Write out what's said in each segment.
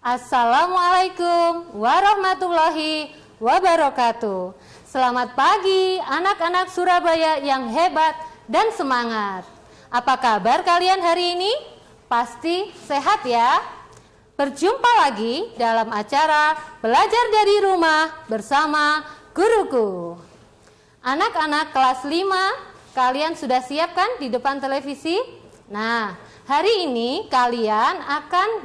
Assalamualaikum warahmatullahi wabarakatuh. Selamat pagi anak-anak Surabaya yang hebat dan semangat. Apa kabar kalian hari ini? Pasti sehat ya? Berjumpa lagi dalam acara Belajar dari Rumah bersama guruku. Anak-anak kelas 5, kalian sudah siap kan di depan televisi? Nah, hari ini kalian akan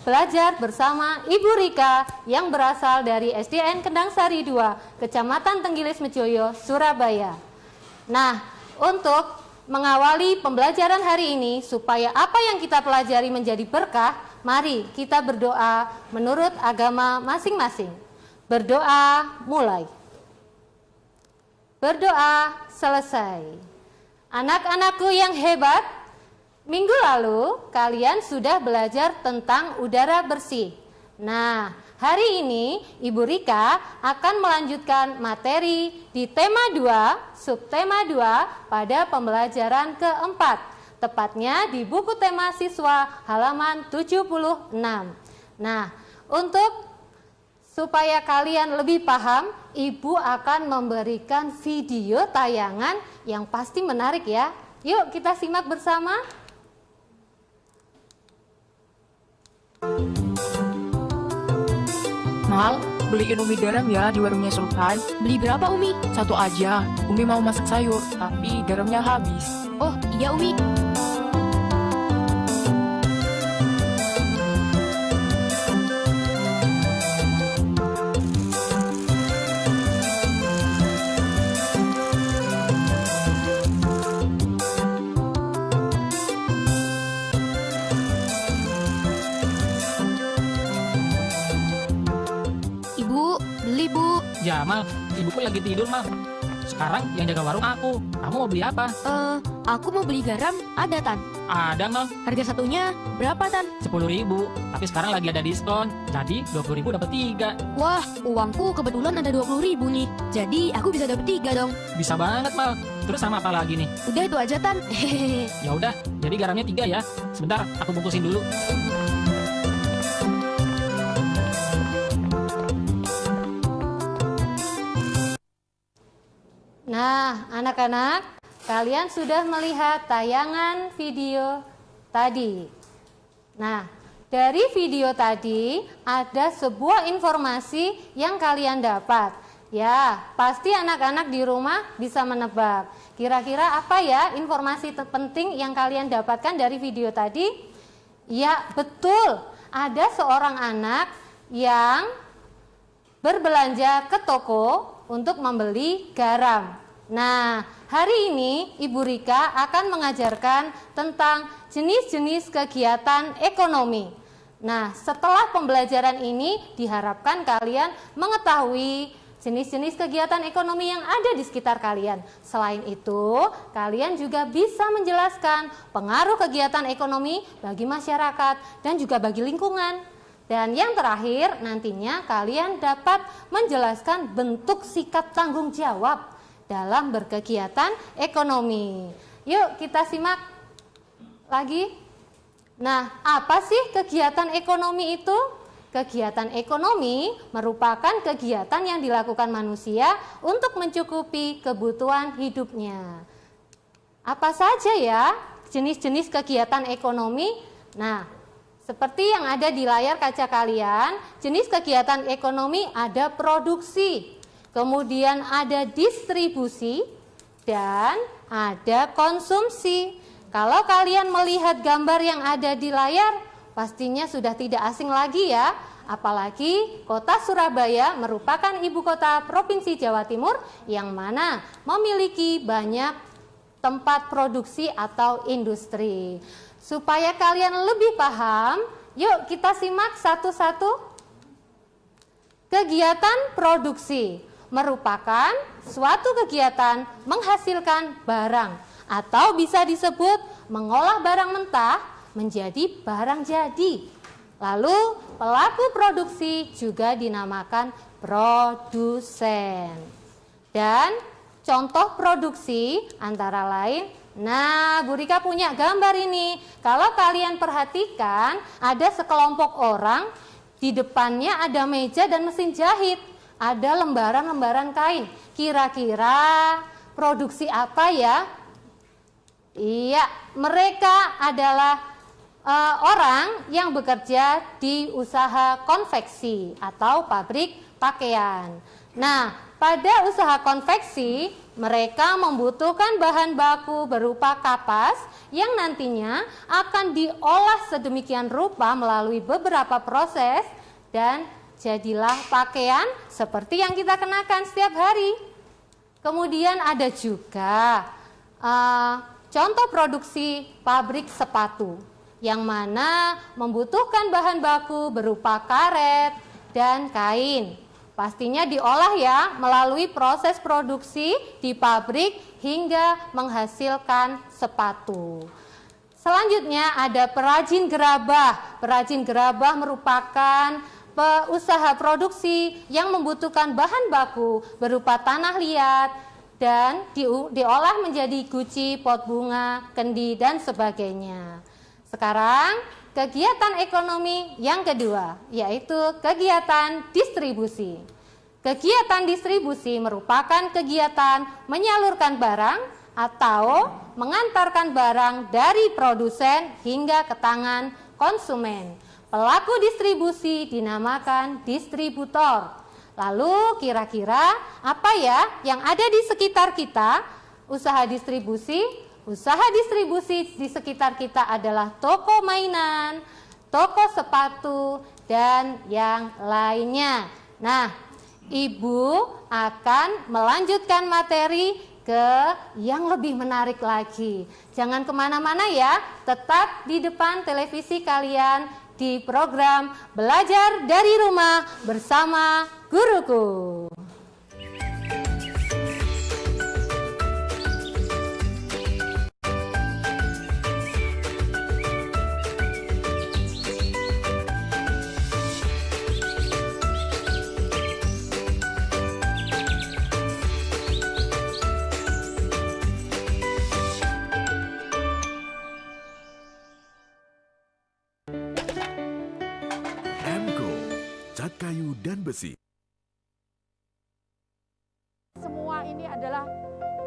belajar bersama Ibu Rika yang berasal dari SDN Kendang Sari 2, Kecamatan Tenggilis Mejoyo, Surabaya. Nah, untuk mengawali pembelajaran hari ini supaya apa yang kita pelajari menjadi berkah, mari kita berdoa menurut agama masing-masing. Berdoa mulai. Berdoa selesai. Anak-anakku yang hebat, minggu lalu kalian sudah belajar tentang udara bersih. Nah, hari ini Ibu Rika akan melanjutkan materi di tema 2, subtema 2 pada pembelajaran keempat. Tepatnya di buku tema siswa halaman 76. Nah, supaya kalian lebih paham, Ibu akan memberikan video tayangan yang pasti menarik ya. Yuk kita simak bersama. Mal, beliin Umi garam ya di warungnya Sultan. Beli berapa Umi? Satu aja. Umi mau masak sayur, tapi garamnya habis. Oh iya Umi. Ya Mal, ibuku lagi tidur Mal. Sekarang yang jaga warung aku. Kamu mau beli apa? Aku mau beli garam, ada Tan. Ada Mal. Harga satunya berapa Tan? 10.000. Tapi sekarang lagi ada diskon. Jadi 20.000 dapat 3. Wah, uangku kebetulan ada 20.000 nih. Jadi aku bisa dapat 3 dong. Bisa banget Mal. Terus sama apa lagi nih? Udah itu aja Tan. Ya udah, jadi garamnya 3 ya. Sebentar, aku bungkusin dulu. Nah, anak-anak, kalian sudah melihat tayangan video tadi. Nah, dari video tadi ada sebuah informasi yang kalian dapat. Ya, pasti anak-anak di rumah bisa menebak. Kira-kira apa ya informasi terpenting yang kalian dapatkan dari video tadi? Ya, betul. Ada seorang anak yang berbelanja ke toko untuk membeli garam. Nah, hari ini Ibu Rika akan mengajarkan tentang jenis-jenis kegiatan ekonomi. Nah, setelah pembelajaran ini diharapkan kalian mengetahui jenis-jenis kegiatan ekonomi yang ada di sekitar kalian. Selain itu, kalian juga bisa menjelaskan pengaruh kegiatan ekonomi bagi masyarakat dan juga bagi lingkungan. Dan yang terakhir, nantinya kalian dapat menjelaskan bentuk sikap tanggung jawab dalam berkegiatan ekonomi. Yuk kita simak lagi. Nah, apa sih kegiatan ekonomi itu? Kegiatan ekonomi merupakan kegiatan yang dilakukan manusia untuk mencukupi kebutuhan hidupnya. Apa saja ya jenis-jenis kegiatan ekonomi? Nah, seperti yang ada di layar kaca kalian, jenis kegiatan ekonomi ada produksi, kemudian ada distribusi, dan ada konsumsi. Kalau kalian melihat gambar yang ada di layar, pastinya sudah tidak asing lagi ya. Apalagi kota Surabaya merupakan ibu kota Provinsi Jawa Timur yang mana memiliki banyak tempat produksi atau industri. Supaya kalian lebih paham, yuk kita simak satu-satu. Kegiatan produksi merupakan suatu kegiatan menghasilkan barang atau bisa disebut mengolah barang mentah menjadi barang jadi. Lalu pelaku produksi juga dinamakan produsen. Dan contoh produksi antara lain, nah Bu Rika punya gambar ini. Kalau kalian perhatikan, ada sekelompok orang di depannya ada meja dan mesin jahit, ada lembaran-lembaran kain. Kira-kira produksi apa ya? Iya, mereka adalah orang yang bekerja di usaha konveksi atau pabrik pakaian. Nah, pada usaha konveksi, mereka membutuhkan bahan baku berupa kapas yang nantinya akan diolah sedemikian rupa melalui beberapa proses dan jadilah pakaian seperti yang kita kenakan setiap hari. Kemudian ada juga contoh produksi pabrik sepatu yang mana membutuhkan bahan baku berupa karet dan kain. Pastinya diolah ya melalui proses produksi di pabrik hingga menghasilkan sepatu. Selanjutnya ada perajin gerabah. Perajin gerabah merupakan usaha produksi yang membutuhkan bahan baku berupa tanah liat dan diolah menjadi guci, pot bunga, kendi, dan sebagainya. Sekarang kegiatan ekonomi yang kedua, yaitu kegiatan distribusi. Kegiatan distribusi merupakan kegiatan menyalurkan barang atau mengantarkan barang dari produsen hingga ke tangan konsumen. Pelaku distribusi dinamakan distributor. Lalu kira-kira apa ya yang ada di sekitar kita? Usaha distribusi di sekitar kita adalah toko mainan, toko sepatu, dan yang lainnya. Nah, Ibu akan melanjutkan materi ke yang lebih menarik lagi. Jangan kemana-mana ya, tetap di depan televisi kalian di program Belajar dari Rumah bersama Guruku. Kayu dan besi. Semua ini adalah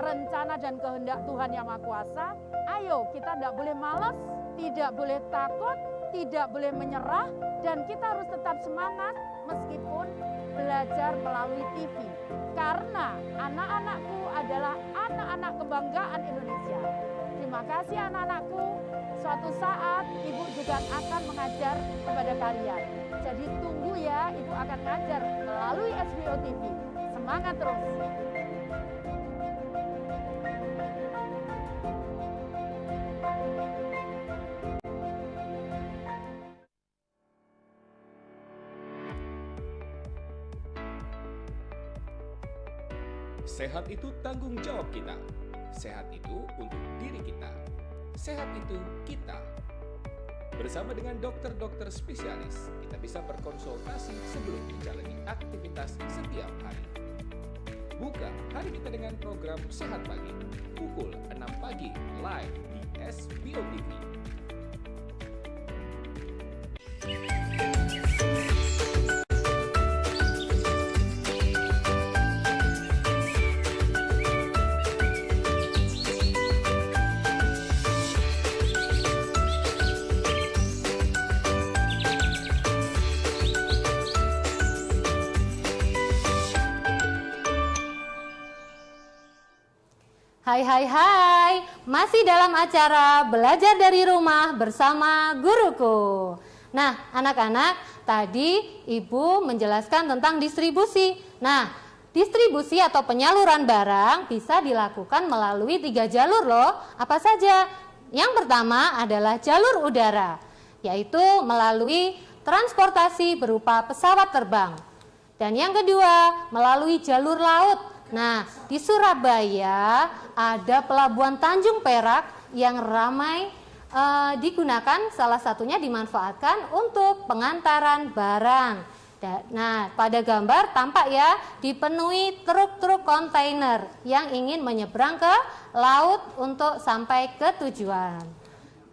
rencana dan kehendak Tuhan Yang Maha Kuasa. Ayo, kita tidak boleh malas, tidak boleh takut, tidak boleh menyerah, dan kita harus tetap semangat meskipun belajar melalui TV. Karena anak-anakku adalah anak-anak kebanggaan Indonesia. Terima kasih anak-anakku. Suatu saat Ibu juga akan mengajar kepada kalian. Jadi tunggu ya, Ibu akan ngajar melalui SBO TV. Semangat terus. Sehat itu tanggung jawab kita. Sehat itu untuk diri kita. Sehat itu kita. Bersama dengan dokter-dokter spesialis, kita bisa berkonsultasi sebelum menjalani aktivitas setiap hari. Buka hari kita dengan program Sehat Pagi, pukul 6 pagi, live di SBO TV. Hai, masih dalam acara Belajar dari Rumah bersama Guruku. Nah, anak-anak, tadi Ibu menjelaskan tentang distribusi. Nah, distribusi atau penyaluran barang bisa dilakukan melalui 3 jalur loh. Apa saja? Yang pertama adalah jalur udara, yaitu melalui transportasi berupa pesawat terbang. Dan yang kedua, melalui jalur laut. Nah, di Surabaya ada Pelabuhan Tanjung Perak yang ramai digunakan, salah satunya dimanfaatkan untuk pengantaran barang. Nah, pada gambar tampak ya dipenuhi truk-truk kontainer yang ingin menyeberang ke laut untuk sampai ke tujuan.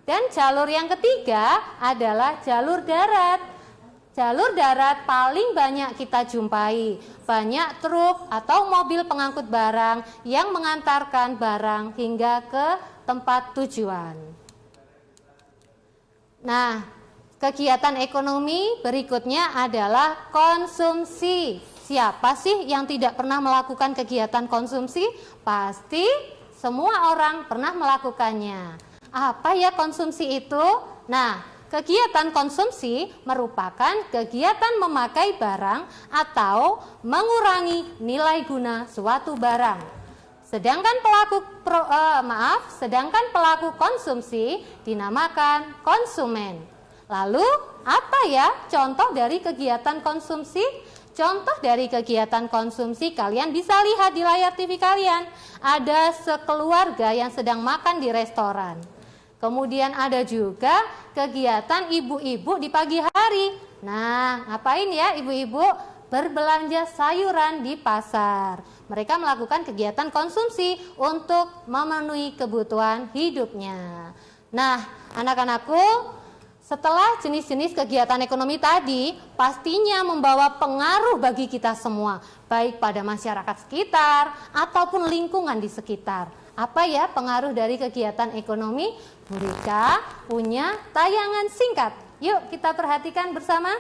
Dan jalur yang ketiga adalah jalur darat. jalur darat paling banyak kita jumpai. Banyak truk atau mobil pengangkut barang yang mengantarkan barang hingga ke tempat tujuan. Nah, kegiatan ekonomi berikutnya adalah konsumsi. Siapa sih yang tidak pernah melakukan kegiatan konsumsi? Pasti semua orang pernah melakukannya. Apa ya konsumsi itu? Nah, kegiatan konsumsi merupakan kegiatan memakai barang atau mengurangi nilai guna suatu barang. Sedangkan pelaku konsumsi dinamakan konsumen. Lalu, apa ya contoh dari kegiatan konsumsi? Contoh dari kegiatan konsumsi kalian bisa lihat di layar TV kalian. Ada sekeluarga yang sedang makan di restoran. Kemudian ada juga kegiatan ibu-ibu di pagi hari. Nah, ngapain ya ibu-ibu? Berbelanja sayuran di pasar. Mereka melakukan kegiatan konsumsi untuk memenuhi kebutuhan hidupnya. Nah, anak-anakku, setelah jenis-jenis kegiatan ekonomi tadi, pastinya membawa pengaruh bagi kita semua, baik pada masyarakat sekitar ataupun lingkungan di sekitar. Apa ya pengaruh dari kegiatan ekonomi? Bu Rika punya tayangan singkat. Yuk kita perhatikan bersama.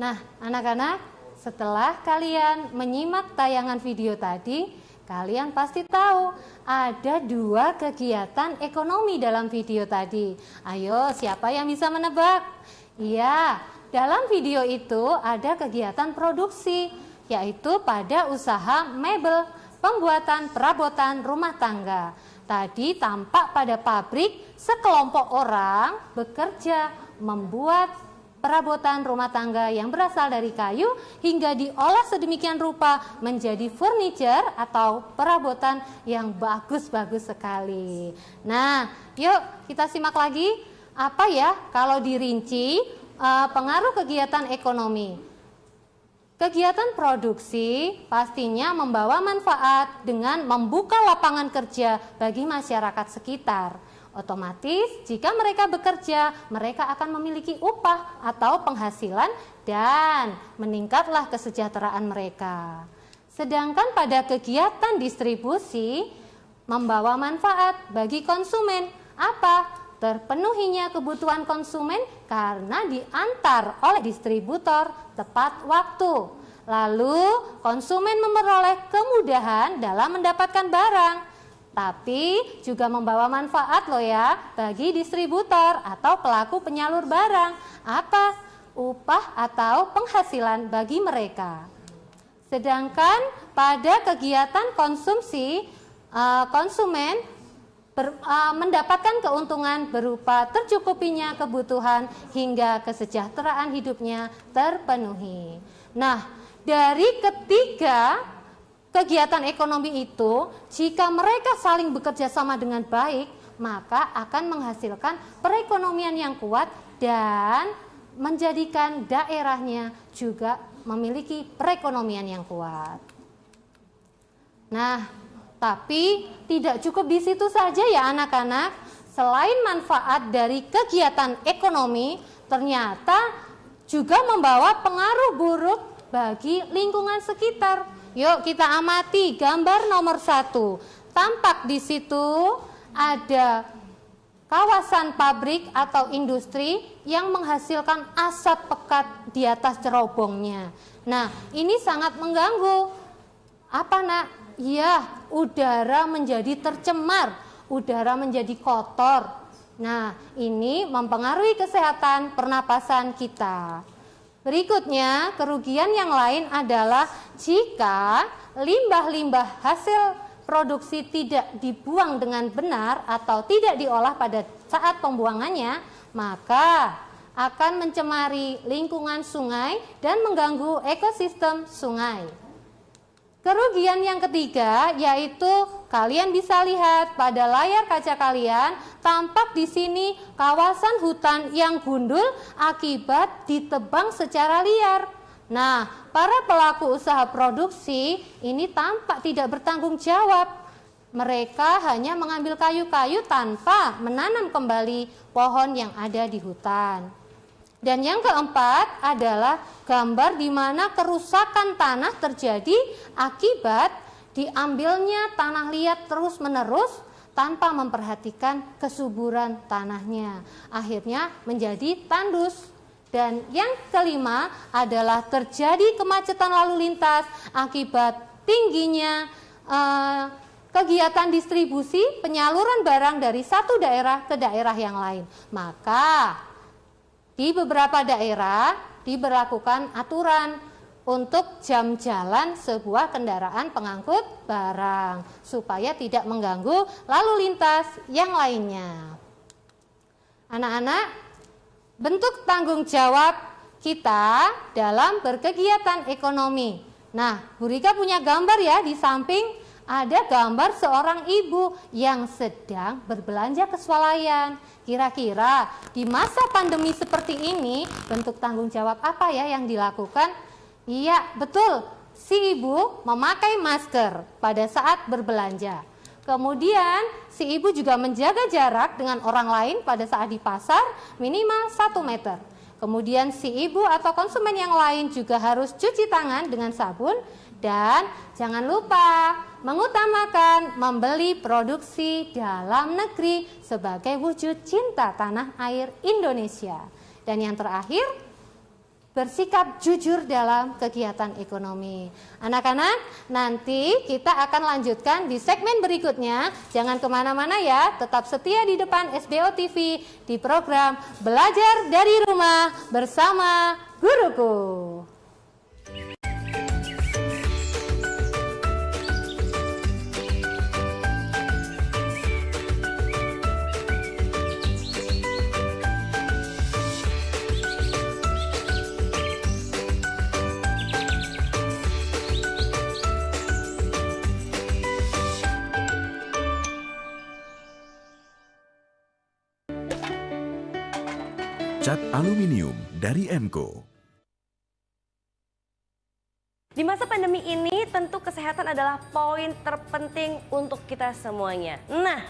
Nah, anak-anak, setelah kalian menyimak tayangan video tadi, kalian pasti tahu ada 2 kegiatan ekonomi dalam video tadi. Ayo, siapa yang bisa menebak? Iya, dalam video itu ada kegiatan produksi, yaitu pada usaha mebel, pembuatan perabotan rumah tangga. Tadi tampak pada pabrik sekelompok orang bekerja membuat perabotan rumah tangga yang berasal dari kayu hingga diolah sedemikian rupa menjadi furniture atau perabotan yang bagus-bagus sekali. Nah, yuk kita simak lagi. Apa ya kalau dirinci pengaruh kegiatan ekonomi? Kegiatan produksi pastinya membawa manfaat dengan membuka lapangan kerja bagi masyarakat sekitar. Otomatis jika mereka bekerja, mereka akan memiliki upah atau penghasilan dan meningkatlah kesejahteraan mereka. Sedangkan pada kegiatan distribusi membawa manfaat bagi konsumen. Apa? Terpenuhinya kebutuhan konsumen karena diantar oleh distributor tepat waktu. Lalu konsumen memperoleh kemudahan dalam mendapatkan barang. Tapi juga membawa manfaat loh ya bagi distributor atau pelaku penyalur barang. Apa? Upah atau penghasilan bagi mereka. Sedangkan pada kegiatan konsumsi, konsumen mendapatkan keuntungan berupa tercukupinya kebutuhan hingga kesejahteraan hidupnya terpenuhi. Nah, dari ketiga kegiatan ekonomi itu, jika mereka saling bekerja sama dengan baik, maka akan menghasilkan perekonomian yang kuat dan menjadikan daerahnya juga memiliki perekonomian yang kuat. Nah, tapi tidak cukup di situ saja ya anak-anak. Selain manfaat dari kegiatan ekonomi, ternyata juga membawa pengaruh buruk bagi lingkungan sekitar. Yuk kita amati gambar nomor 1. Tampak di situ ada kawasan pabrik atau industri yang menghasilkan asap pekat di atas cerobongnya. Nah, ini sangat mengganggu. Apa nak? Ya, udara menjadi tercemar, udara menjadi kotor. Nah, ini mempengaruhi kesehatan pernapasan kita. Berikutnya, kerugian yang lain adalah jika limbah-limbah hasil produksi tidak dibuang dengan benar atau tidak diolah pada saat pembuangannya, maka akan mencemari lingkungan sungai dan mengganggu ekosistem sungai. Kerugian yang ketiga yaitu kalian bisa lihat pada layar kaca kalian, tampak di sini kawasan hutan yang gundul akibat ditebang secara liar. Nah, para pelaku usaha produksi ini tampak tidak bertanggung jawab. Mereka hanya mengambil kayu-kayu tanpa menanam kembali pohon yang ada di hutan. Dan yang keempat adalah gambar di mana kerusakan tanah terjadi akibat diambilnya tanah liat terus-menerus tanpa memperhatikan kesuburan tanahnya. Akhirnya menjadi tandus. Dan yang kelima adalah terjadi kemacetan lalu lintas akibat tingginya kegiatan distribusi penyaluran barang dari satu daerah ke daerah yang lain. Maka di beberapa daerah diberlakukan aturan untuk jam jalan sebuah kendaraan pengangkut barang supaya tidak mengganggu lalu lintas yang lainnya. Anak-anak, bentuk tanggung jawab kita dalam berkegiatan ekonomi. Nah, Bu Rika punya gambar ya, di samping ada gambar seorang ibu yang sedang berbelanja ke swalayan. Kira-kira di masa pandemi seperti ini, bentuk tanggung jawab apa ya yang dilakukan? Iya, betul. Si ibu memakai masker pada saat berbelanja. Kemudian si ibu juga menjaga jarak dengan orang lain pada saat di pasar minimal 1 meter. Kemudian si ibu atau konsumen yang lain juga harus cuci tangan dengan sabun. Dan jangan lupa mengutamakan membeli produksi dalam negeri sebagai wujud cinta tanah air Indonesia. Dan yang terakhir, bersikap jujur dalam kegiatan ekonomi. Anak-anak, nanti kita akan lanjutkan di segmen berikutnya. Jangan kemana-mana ya, tetap setia di depan SBO TV di program Belajar dari Rumah bersama Guruku. Cat aluminium dari Emco. Di masa pandemi ini tentu kesehatan adalah poin terpenting untuk kita semuanya. Nah,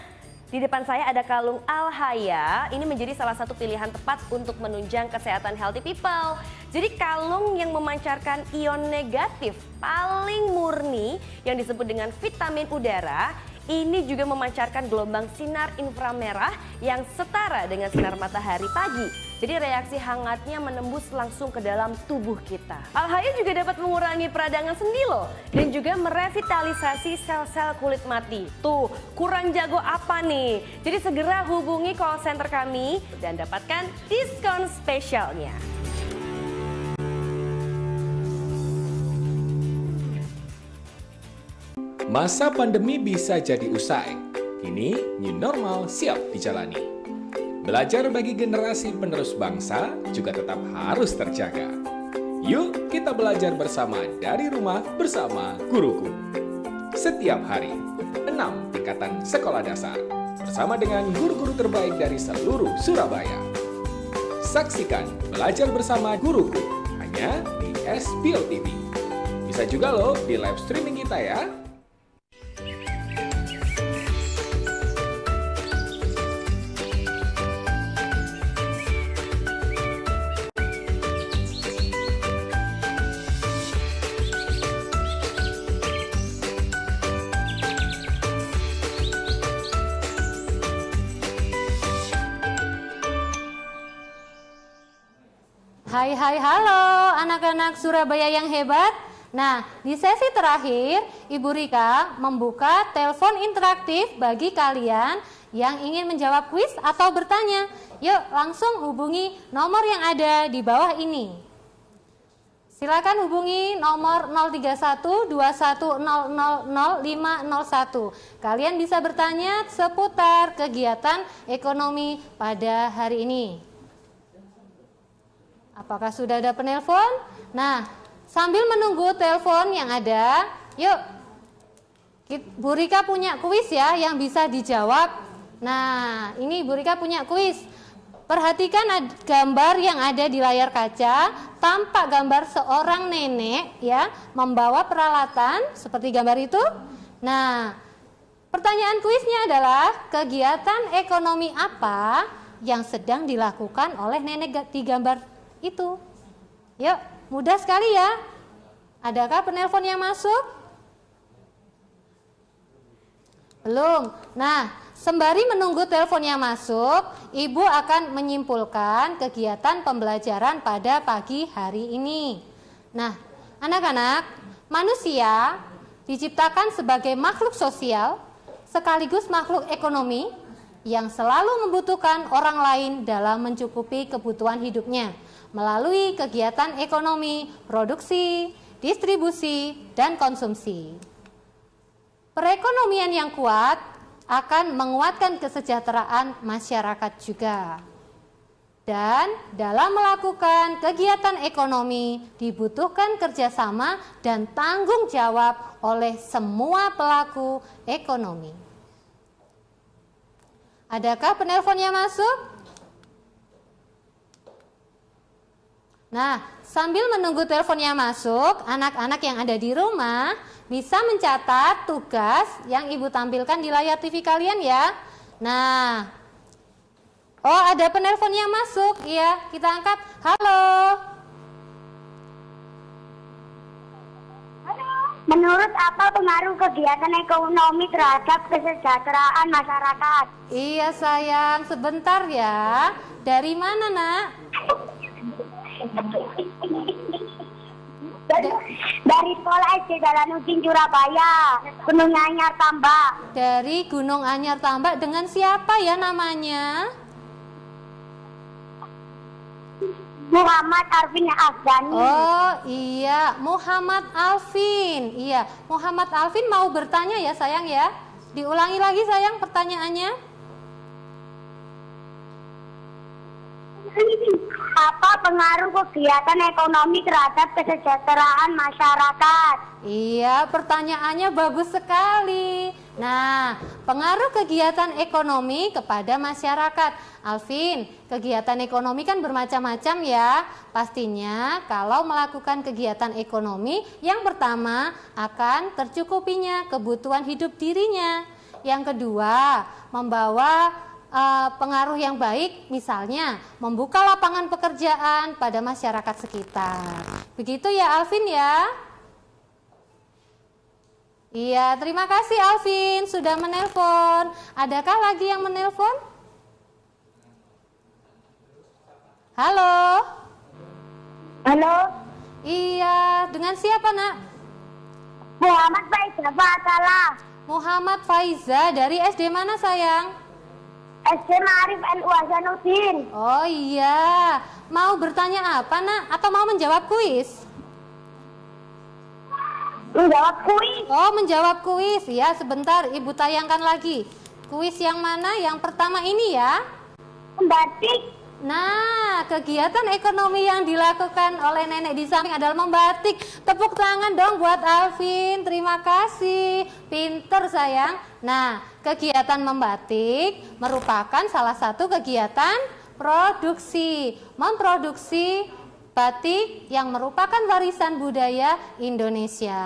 di depan saya ada kalung Alhaya. Ini menjadi salah satu pilihan tepat untuk menunjang kesehatan healthy people. Jadi kalung yang memancarkan ion negatif paling murni yang disebut dengan vitamin udara. Ini juga memancarkan gelombang sinar inframerah yang setara dengan sinar matahari pagi. Jadi reaksi hangatnya menembus langsung ke dalam tubuh kita. Alhaya juga dapat mengurangi peradangan sendi loh. Dan juga merevitalisasi sel-sel kulit mati. Tuh, kurang jago apa nih? Jadi segera hubungi call center kami dan dapatkan diskon spesialnya. Masa pandemi bisa jadi usai. Kini new normal siap dijalani. Belajar bagi generasi penerus bangsa juga tetap harus terjaga. Yuk kita belajar bersama dari rumah bersama Guruku. Setiap hari, 6 tingkatan sekolah dasar bersama dengan guru-guru terbaik dari seluruh Surabaya. Saksikan Belajar Bersama Guruku hanya di SBO TV. Bisa juga loh di live streaming kita ya. Hai halo anak-anak Surabaya yang hebat. Nah, di sesi terakhir Ibu Rika membuka telepon interaktif bagi kalian yang ingin menjawab kuis atau bertanya. Yuk langsung hubungi nomor yang ada di bawah ini. Silakan hubungi nomor 03121000501. Kalian bisa bertanya seputar kegiatan ekonomi pada hari ini. Apakah sudah ada penelpon? Nah, sambil menunggu telepon yang ada, yuk Bu Rika punya kuis ya yang bisa dijawab. Nah, ini Bu Rika punya kuis. Perhatikan gambar yang ada di layar kaca, tampak gambar seorang nenek ya membawa peralatan seperti gambar itu. Nah, pertanyaan kuisnya adalah kegiatan ekonomi apa yang sedang dilakukan oleh nenek di gambar itu. Yuk, mudah sekali ya. Adakah penelpon yang masuk? Belum. Nah, sembari menunggu telepon yang masuk, Ibu akan menyimpulkan kegiatan pembelajaran pada pagi hari ini. Nah, anak-anak, manusia diciptakan sebagai makhluk sosial sekaligus makhluk ekonomi yang selalu membutuhkan orang lain dalam mencukupi kebutuhan hidupnya melalui kegiatan ekonomi, produksi, distribusi, dan konsumsi. Perekonomian yang kuat akan menguatkan kesejahteraan masyarakat juga. Dan dalam melakukan kegiatan ekonomi dibutuhkan kerjasama dan tanggung jawab oleh semua pelaku ekonomi. Adakah penelpon yang masuk? Nah, sambil menunggu teleponnya masuk, anak-anak yang ada di rumah bisa mencatat tugas yang Ibu tampilkan di layar TV kalian ya. Nah, oh ada penelpon yang masuk, iya kita angkat. Halo. Menurut apa pengaruh kegiatan ekonomi terhadap kesejahteraan masyarakat? Iya sayang, sebentar ya. Dari mana nak? Dari sekolah SD Jalan Udin Surabaya, Gunung Anyar Tambak. Dari Gunung Anyar Tambak, dengan siapa ya namanya? Muhammad Alvin Afdani. Oh iya, Muhammad Alvin. Iya, Muhammad Alvin mau bertanya ya sayang ya. Diulangi lagi sayang pertanyaannya. Apa pengaruh kegiatan ekonomi terhadap kesejahteraan masyarakat? Iya, pertanyaannya bagus sekali. Nah, pengaruh kegiatan ekonomi kepada masyarakat. Alvin, kegiatan ekonomi kan bermacam-macam ya. Pastinya kalau melakukan kegiatan ekonomi, yang pertama akan tercukupinya kebutuhan hidup dirinya. Yang kedua, membawa pengaruh yang baik, misalnya membuka lapangan pekerjaan pada masyarakat sekitar. Begitu ya Alvin ya. Iya, terima kasih Alvin sudah menelpon. Adakah lagi yang menelpon? Halo. Halo. Iya, dengan siapa nak? Muhammad Faiza Fatala. Muhammad Faiza dari SD mana sayang? SD Ma'arif NU Hasanuddin. Oh iya, mau bertanya apa nak? Atau mau menjawab kuis? Menjawab kuis. Oh menjawab kuis, ya sebentar Ibu tayangkan lagi. Kuis yang mana? Yang pertama ini ya. Membatik. Nah, kegiatan ekonomi yang dilakukan oleh nenek di samping adalah membatik. Tepuk tangan dong buat Alvin, terima kasih. Pinter sayang. Nah, kegiatan membatik merupakan salah satu kegiatan produksi. Memproduksi batik yang merupakan warisan budaya Indonesia.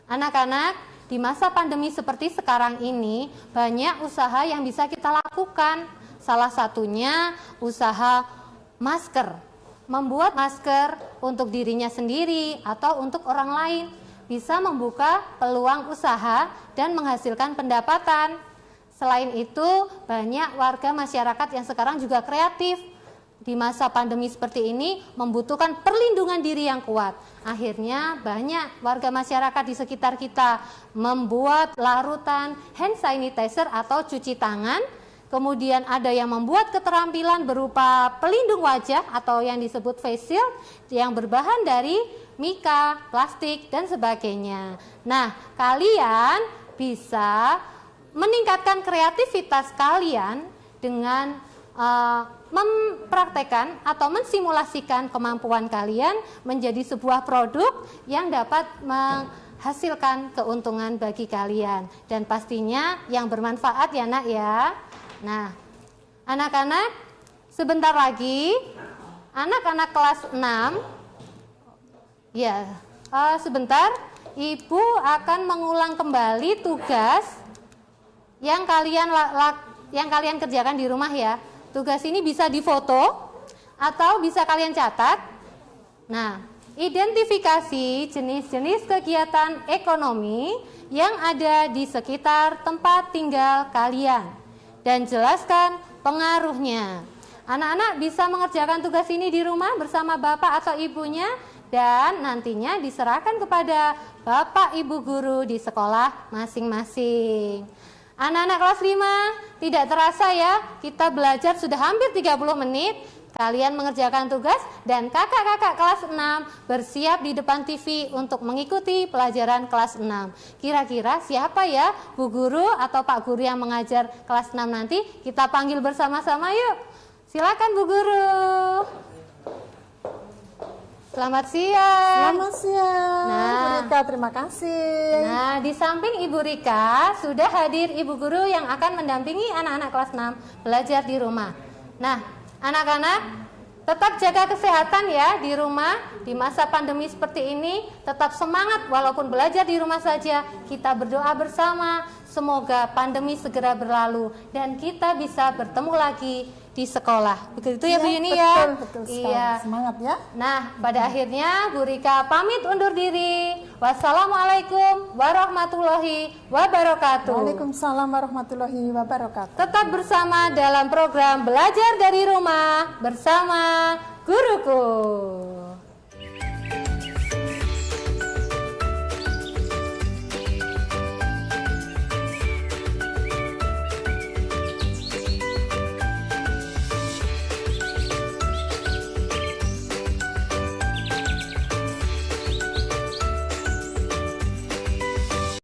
Anak-anak, di masa pandemi seperti sekarang ini, banyak usaha yang bisa kita lakukan. Salah satunya usaha masker, membuat masker untuk dirinya sendiri atau untuk orang lain, bisa membuka peluang usaha dan menghasilkan pendapatan. Selain itu, banyak warga masyarakat yang sekarang juga kreatif. Di masa pandemi seperti ini membutuhkan perlindungan diri yang kuat. Akhirnya banyak warga masyarakat di sekitar kita membuat larutan hand sanitizer atau cuci tangan. Kemudian ada yang membuat keterampilan berupa pelindung wajah atau yang disebut face shield yang berbahan dari mika, plastik, dan sebagainya. Nah, kalian bisa meningkatkan kreativitas kalian dengan mempraktekkan atau mensimulasikan kemampuan kalian menjadi sebuah produk yang dapat menghasilkan keuntungan bagi kalian. Dan pastinya yang bermanfaat ya nak ya. Nah, anak-anak, sebentar lagi anak-anak kelas 6 ya, sebentar Ibu akan mengulang kembali tugas yang kalian kerjakan di rumah ya. Tugas ini bisa difoto atau bisa kalian catat. Nah, identifikasi jenis-jenis kegiatan ekonomi yang ada di sekitar tempat tinggal kalian dan jelaskan pengaruhnya. Anak-anak bisa mengerjakan tugas ini di rumah bersama bapak atau ibunya dan nantinya diserahkan kepada bapak ibu guru di sekolah masing-masing. Anak-anak kelas 5, tidak terasa ya, kita belajar sudah hampir 30 menit. Kalian mengerjakan tugas dan kakak-kakak kelas 6 bersiap di depan TV untuk mengikuti pelajaran kelas 6. Kira-kira siapa ya Bu Guru atau Pak Guru yang mengajar kelas 6 nanti? Kita panggil bersama-sama yuk. Silakan Bu Guru. Selamat siang. Selamat siang. Nah, Bu Rika, terima kasih. Nah, di samping Ibu Rika sudah hadir Ibu Guru yang akan mendampingi anak-anak kelas 6 belajar di rumah. Nah, anak-anak tetap jaga kesehatan ya di rumah. Di masa pandemi seperti ini tetap semangat walaupun belajar di rumah saja. Kita berdoa bersama semoga pandemi segera berlalu dan kita bisa bertemu lagi di sekolah. Begitu ya Bu Yuni ya? Betul sekali. Iya. Semangat ya. Nah, pada akhirnya Bu Rika pamit undur diri. Wassalamualaikum warahmatullahi wabarakatuh. Waalaikumsalam warahmatullahi wabarakatuh. Tetap bersama dalam program Belajar dari Rumah bersama Guruku.